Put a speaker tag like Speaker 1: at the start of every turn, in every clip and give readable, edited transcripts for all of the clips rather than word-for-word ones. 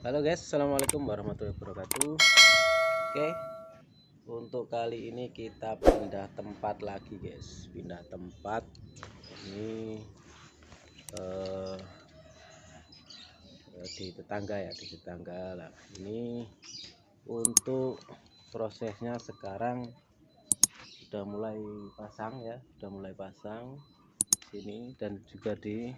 Speaker 1: Halo guys, assalamualaikum warahmatullahi wabarakatuh. Oke, untuk kali ini kita pindah tempat lagi guys. Pindah tempat ini eh, di tetangga ya, di tetangga lah. Ini untuk prosesnya sekarang sudah mulai pasang ya, sudah mulai pasang sini dan juga di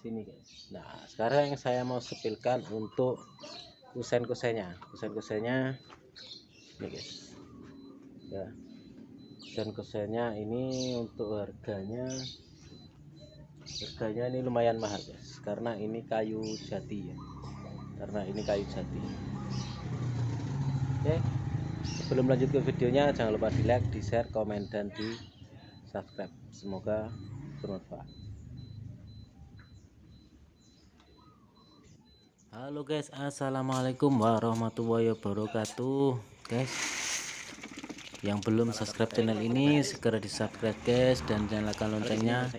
Speaker 1: sini guys. Nah, sekarang yang saya mau sepilkan untuk kusen-kusennya ini guys ya. Kusen-kusennya ini untuk harganya ini lumayan mahal guys, karena ini kayu jati ya, Oke, sebelum lanjut ke videonya, jangan lupa di like, di share, komen, dan di subscribe. Semoga bermanfaat. Halo guys, assalamualaikum warahmatullahi wabarakatuh. Guys, yang belum subscribe channel ini segera di subscribe guys, dan nyalakan loncengnya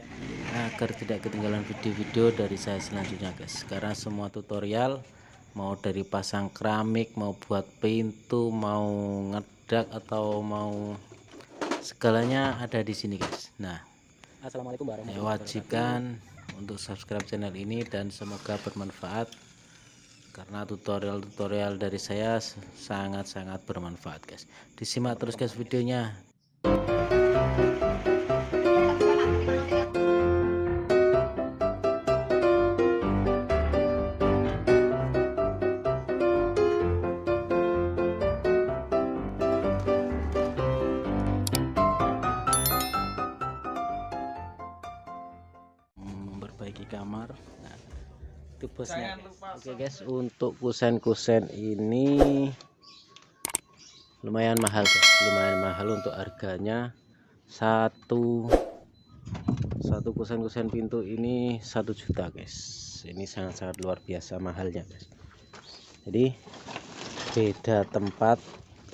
Speaker 1: agar tidak ketinggalan video-video dari saya selanjutnya guys. Karena semua tutorial, mau dari pasang keramik, mau buat pintu, mau ngedak, atau mau segalanya ada di sini guys. Nah,
Speaker 2: Assalamualaikum warahmatullahi wabarakatuh.
Speaker 1: wajibkan untuk subscribe channel ini dan semoga bermanfaat, karena tutorial-tutorial dari saya sangat-sangat bermanfaat guys. Disimak terus guys videonya. Memperbaiki kamar. Nah, itu bosnya guys. Oke guys, untuk kusen-kusen ini lumayan mahal guys, untuk harganya. Satu kusen-kusen pintu ini 1 juta guys. Ini sangat-sangat luar biasa mahalnya guys. Jadi beda tempat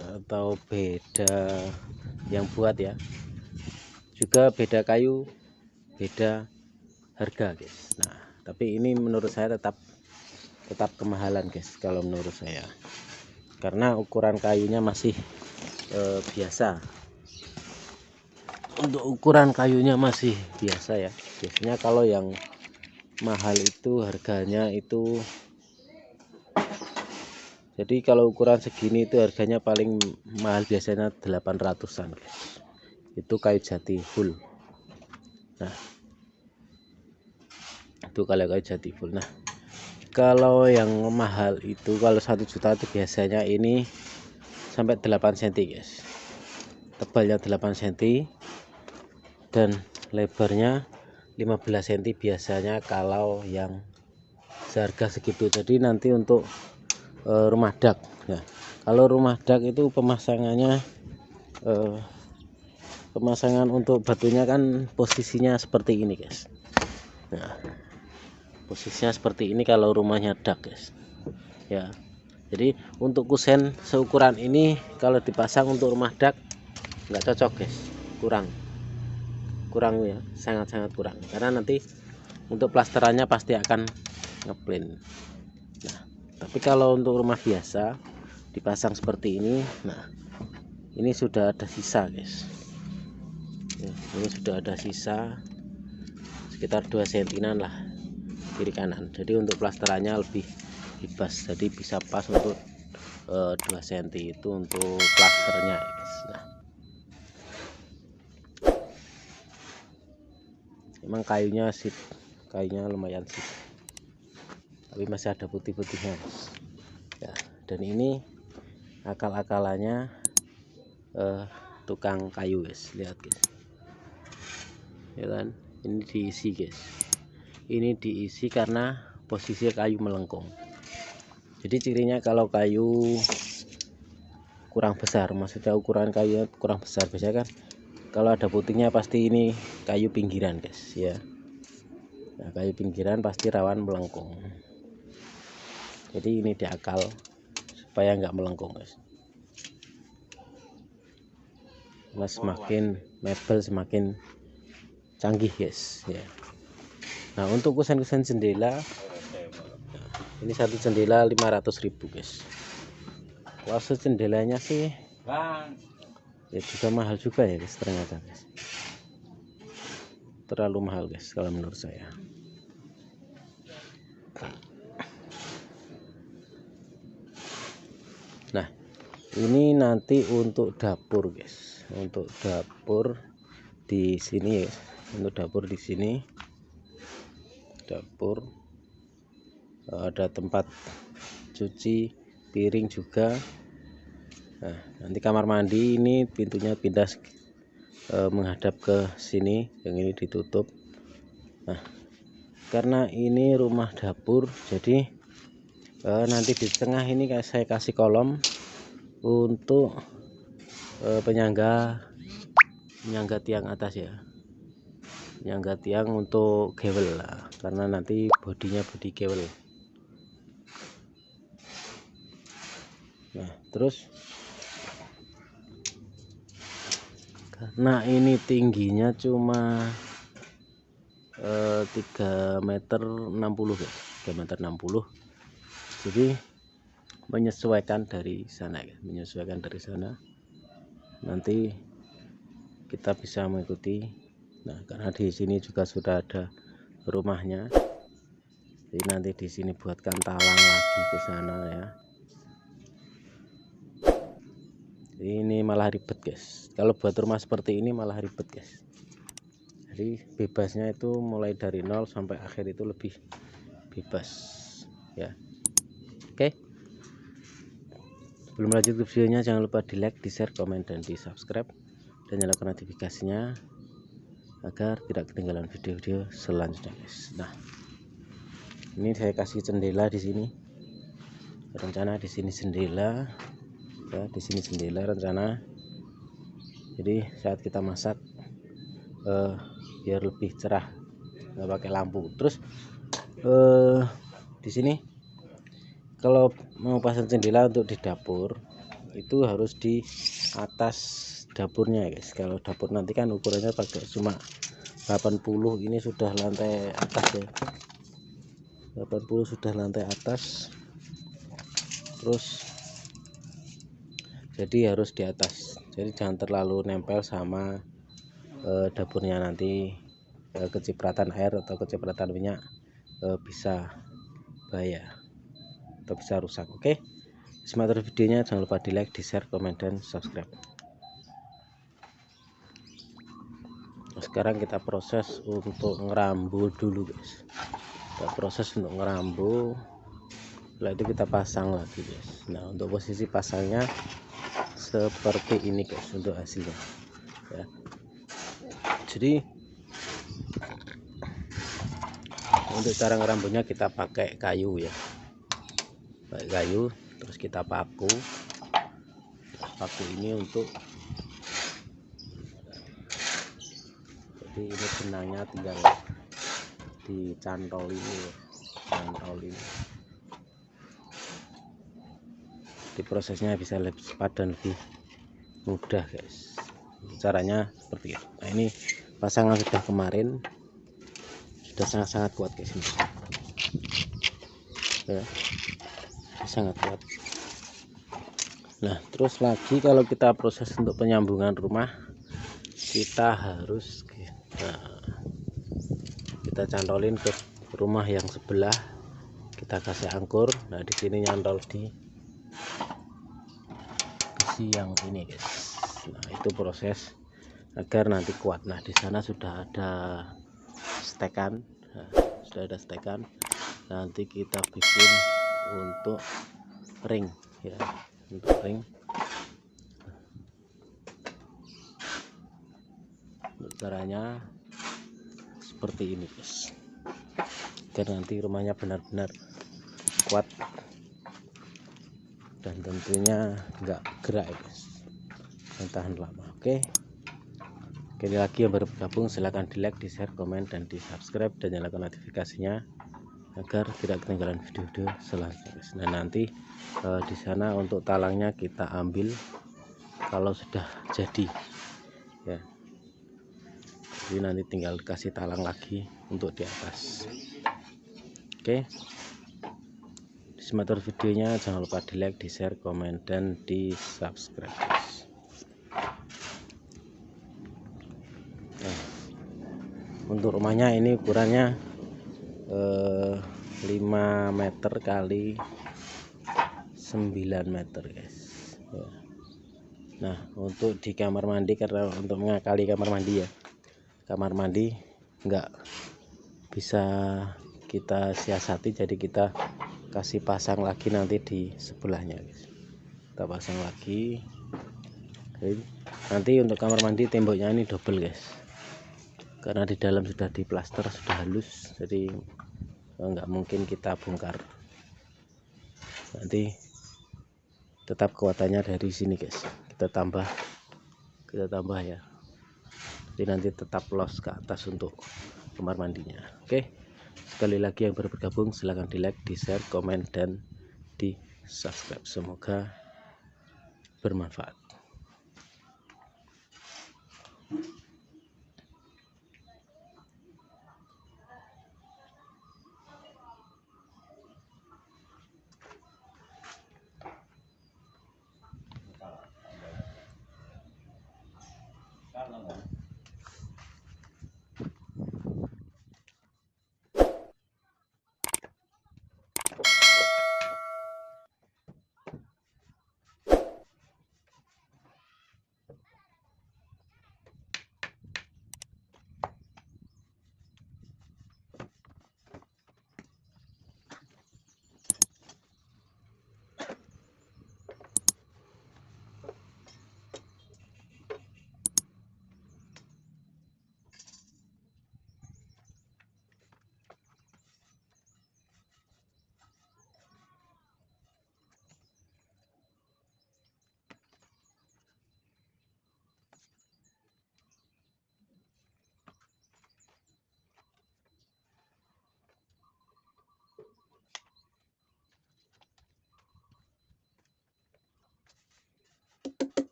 Speaker 1: atau beda yang buat ya, juga beda kayu, beda harga guys. Nah, tapi ini menurut saya tetap kemahalan guys kalau menurut saya, karena ukuran kayunya masih biasa. Untuk ukuran kayunya masih biasa ya. Biasanya kalau yang mahal itu harganya itu, jadi kalau ukuran segini itu harganya paling mahal biasanya 800-an guys. Itu kayu jati full. Nah, itu kalau kayu jati full. Nah, kalau yang mahal itu, kalau 1 juta itu biasanya ini sampai 8 cm guys. Tebalnya 8 cm dan lebarnya 15 cm biasanya kalau yang seharga segitu. Jadi nanti untuk rumah dak ya, kalau rumah dak itu pemasangannya pemasangan untuk batunya kan posisinya seperti ini guys. Nah, posisinya seperti ini kalau rumahnya dak guys ya. Jadi untuk kusen seukuran ini kalau dipasang untuk rumah dak nggak cocok guys, kurang ya, sangat-sangat kurang, karena nanti untuk plasterannya pasti akan ngeplin. Nah, tapi kalau untuk rumah biasa dipasang seperti ini, nah ini sudah ada sisa guys ya, ini sudah ada sisa sekitar 2 cm lah kiri kanan. Jadi untuk plasterannya lebih bebas, jadi bisa pas untuk 2 cm itu untuk plasternya guys. Nah, emang kayunya sip, kayunya lumayan sip, tapi masih ada putih-putihnya guys ya. Dan ini akal-akalannya tukang kayu guys, lihat guys ya kan, ini diisi guys, ini diisi karena posisi kayu melengkung. Jadi cirinya kalau kayu kurang besar, maksudnya ukuran kayu kurang besar, biasanya kan kalau ada putihnya pasti ini kayu pinggiran guys ya. Nah, kayu pinggiran pasti rawan melengkung, jadi ini diakal supaya nggak melengkung guys. Nah, semakin mebel semakin canggih guys ya. Nah, untuk kusen-kusen jendela Ini satu jendela 500.000 guys. Kalau jendelanya sih ya juga mahal juga ya guys, ternyata guys. Terlalu mahal guys kalau menurut saya. Nah, ini nanti untuk dapur guys. Untuk dapur di sini ya. Untuk dapur di sini. Dapur ada tempat cuci piring juga. Nah, nanti kamar mandi ini pintunya pindah menghadap ke sini, yang ini ditutup. Nah, karena ini rumah dapur, jadi nanti di tengah ini saya kasih kolom untuk penyangga tiang atas ya, penyangga tiang untuk gewel lah, karena nanti bodinya bodi gewel. Nah, terus karena ini tingginya cuma 3,60 meter guys, 3,60 meter, jadi menyesuaikan dari sana ya, menyesuaikan dari sana. Nanti kita bisa mengikuti. Nah, karena di sini juga sudah ada rumahnya, jadi nanti di sini buatkan talang lagi ke sana ya. Ini malah ribet guys, kalau buat rumah seperti ini malah ribet guys. Jadi bebasnya itu mulai dari 0 sampai akhir itu lebih bebas ya. Oke, sebelum lanjut ke videonya, jangan lupa di like, di share, komen, dan di subscribe, dan nyalakan notifikasinya agar tidak ketinggalan video-video selanjutnya guys. Nah, ini saya kasih jendela di sini, rencana di sini jendela ya, di sini jendela rencana. Jadi saat kita masak biar lebih cerah, nggak pakai lampu. Terus di sini kalau mau pasang jendela untuk di dapur itu harus di atas dapurnya guys. Kalau dapur nanti kan ukurannya pakai cuma 80, ini sudah lantai atas ya, 80 sudah lantai atas. Terus jadi harus di atas, jadi jangan terlalu nempel sama dapurnya, nanti kecipratan air atau kecipratan minyak bisa bahaya atau bisa rusak. Oke, semangat videonya, jangan lupa di like, di share, komen, dan subscribe. Nah, sekarang kita proses untuk ngerambu dulu guys. Kita proses untuk ngerambu, setelah itu kita pasang lagi guys. Nah, untuk posisi pasangnya seperti ini guys untuk hasilnya ya. Jadi untuk cara ngerambunya kita pakai kayu ya, pakai kayu, terus kita paku. Paku ini untuk, jadi ini benangnya tinggal dicantol ini ya, cantol ini. Di prosesnya bisa lebih cepat dan lebih mudah guys. Caranya seperti itu. Nah, ini pasangan sudah kemarin, sudah sangat-sangat kuat guys ini ya, sangat kuat. Nah, terus lagi kalau kita proses untuk penyambungan rumah, kita harus kita cantolin ke rumah yang sebelah, kita kasih angkur. Nah, di sini nyantol di besi yang ini guys. Nah, itu proses agar nanti kuat. Nah, di sana sudah ada stekan, nah, sudah ada stekan. Nanti kita bikin untuk ring ya, untuk ring. Untuk caranya seperti ini guys, agar nanti rumahnya benar-benar kuat dan tentunya nggak gerak ya guys, dan tahan lama. Oke, sekali lagi yang baru bergabung silahkan di like, di share, komen, dan di subscribe, dan nyalakan notifikasinya agar tidak ketinggalan video-video selanjutnya guys. Nah, nanti di sana untuk talangnya kita ambil kalau sudah jadi ya, jadi nanti tinggal kasih talang lagi untuk di atas. Oke, Simak videonya, jangan lupa di like, di share, komen, dan di subscribe guys. Nah, untuk rumahnya ini ukurannya 5 meter kali 9 meter guys ya. Nah, untuk di kamar mandi, karena untuk mengakali kamar mandi ya, kamar mandi enggak bisa kita siasati, jadi kita kasih pasang lagi nanti di sebelahnya guys. Kita pasang lagi. Oke. Nanti untuk kamar mandi temboknya ini double guys, karena di dalam sudah diplaster, sudah halus, jadi nggak mungkin kita bongkar. Nanti tetap kekuatannya dari sini guys, kita tambah ya, jadi nanti tetap los ke atas untuk kamar mandinya. Oke, sekali lagi yang baru bergabung silahkan di like, di share, komen, dan di subscribe. Semoga bermanfaat.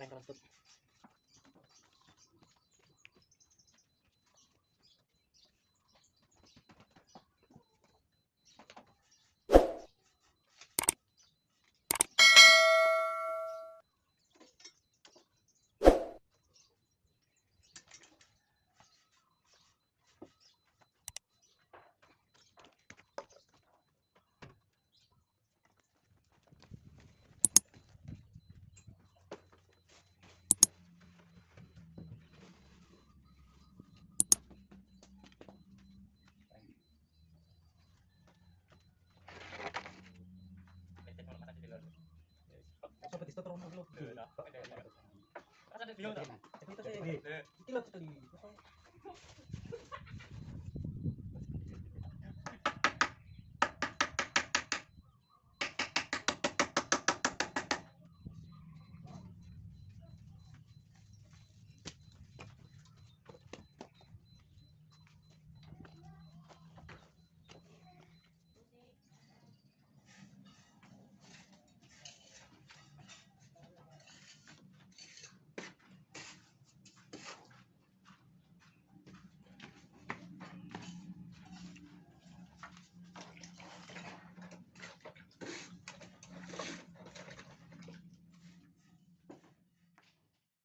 Speaker 2: Ada